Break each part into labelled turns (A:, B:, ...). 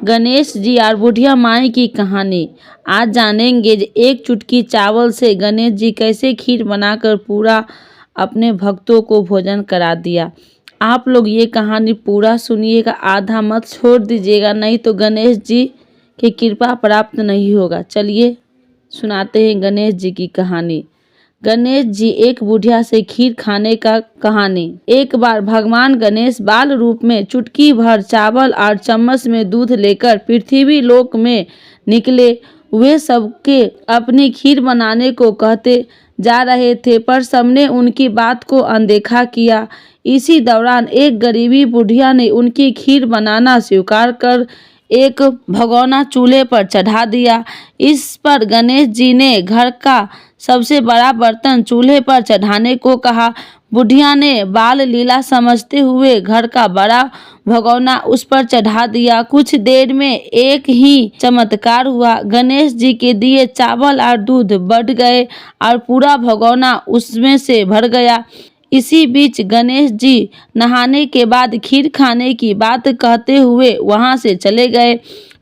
A: गणेश जी और बुढ़िया माई की कहानी। आज जानेंगे एक चुटकी चावल से गणेश जी कैसे खीर बनाकर पूरा अपने भक्तों को भोजन करा दिया। आप लोग ये कहानी पूरा सुनिएगा, आधा मत छोड़ दीजिएगा, नहीं तो गणेश जी की कृपा प्राप्त नहीं होगा। चलिए सुनाते हैं गणेश जी की कहानी। गणेश जी एक बुढ़िया से खीर खाने का कहानी। एक बार भगवान गणेश बाल रूप में चुटकी भर चावल और चम्मच में दूध लेकर पृथ्वी लोक में निकले। वे सबके अपनी खीर बनाने को कहते जा रहे थे, पर सबने उनकी बात को अनदेखा किया। इसी दौरान एक गरीबी बुढ़िया ने उनकी खीर बनाना स्वीकार कर एक भगोना चूल्हे पर चढ़ा दिया। इस पर गणेश जी ने घर का सबसे बड़ा बर्तन चूल्हे पर चढ़ाने को कहा। बुढ़िया ने बाल लीला समझते हुए घर का बड़ा भगोना उस पर चढ़ा दिया। कुछ देर में एक ही चमत्कार हुआ। गणेश जी के दिए चावल और दूध बढ़ गए और पूरा भगोना उसमें से भर गया। इसी बीच गणेश जी नहाने के बाद खीर खाने की बात कहते हुए वहां से चले गए।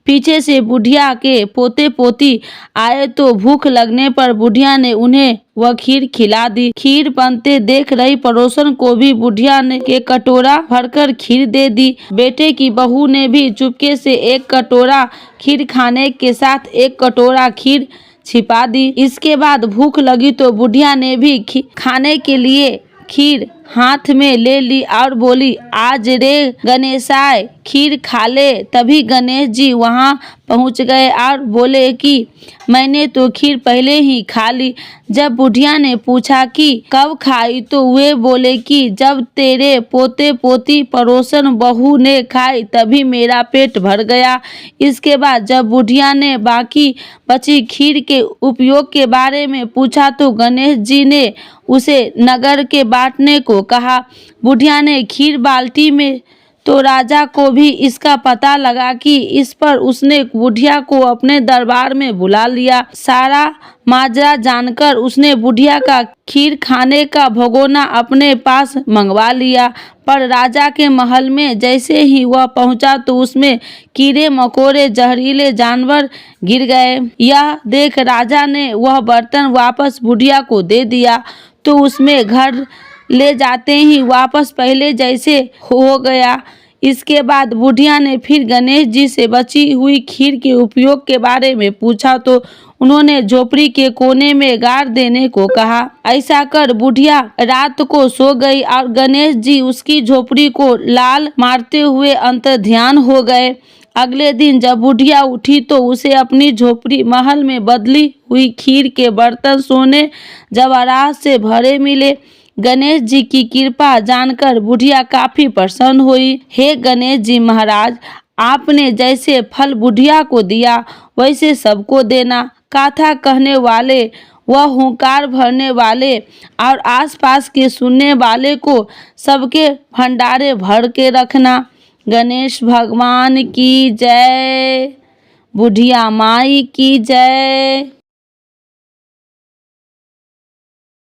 A: पीछे से बुढ़िया के पोते पोती आए तो भूख लगने पर बुढ़िया ने उन्हें वह खीर खिला दी। खीर बनते देख रही पड़ोसन को भी बुढ़िया ने एक कटोरा भरकर खीर दे दी। बेटे की बहू ने भी चुपके से एक कटोरा खीर खाने के साथ एक कटोरा खीर छिपा दी। इसके बाद भूख लगी तो बुढ़िया ने भी खाने के लिए खीर हाथ में ले ली और बोली, आज रे गणेशाय खीर खा ले। तभी गणेश जी वहां पहुंच गए और बोले कि मैंने तो खीर पहले ही खा ली। जब बुढ़िया ने पूछा कि कब खाई तो वे बोले कि जब तेरे पोते पोती पड़ोसन बहू ने खाई तभी मेरा पेट भर गया। इसके बाद जब बुढ़िया ने बाकी बची खीर के उपयोग के बारे में पूछा तो गणेश जी ने उसे नगर के बांटने को कहा। बुढ़िया ने खीर बाल्टी में तो राजा को भी इसका पता लगा कि इस पर उसने बुढ़िया को अपने दरबार में बुला लिया। सारा माजरा जानकर उसने बुढ़िया का खीर खाने का भगोना अपने पास मंगवा लिया। पर राजा के महल में जैसे ही वह पहुंचा तो उसमें कीड़े मकोड़े जहरीले जानवर गिर गए। यह देख राजा ने वह बर्तन वापस बुढ़िया को दे दिया तो उसमें घर ले जाते ही वापस पहले जैसे हो गया। इसके बाद बुढ़िया ने फिर गणेश जी से बची हुई खीर के उपयोग के बारे में पूछा तो उन्होंने झोपड़ी के कोने में गाड़ देने को कहा। ऐसा कर बुढ़िया रात को सो गई और गणेश जी उसकी झोपड़ी को लाल मारते हुए अंतर्ध्यान हो गए। अगले दिन जब बुढ़िया उठी तो उसे अपनी झोपड़ी महल में बदली हुई खीर के बर्तन सोने जवाहरात से भरे मिले। गणेश जी की कृपा जानकर बुढ़िया काफी प्रसन्न हुई। हे गणेश जी महाराज, आपने जैसे फल बुढ़िया को दिया वैसे सबको देना। कथा कहने वाले व हुंकार भरने वाले और आसपास के सुनने वाले को सबके भंडारे भर के रखना। गणेश भगवान की जय, बुढ़िया माई की जय।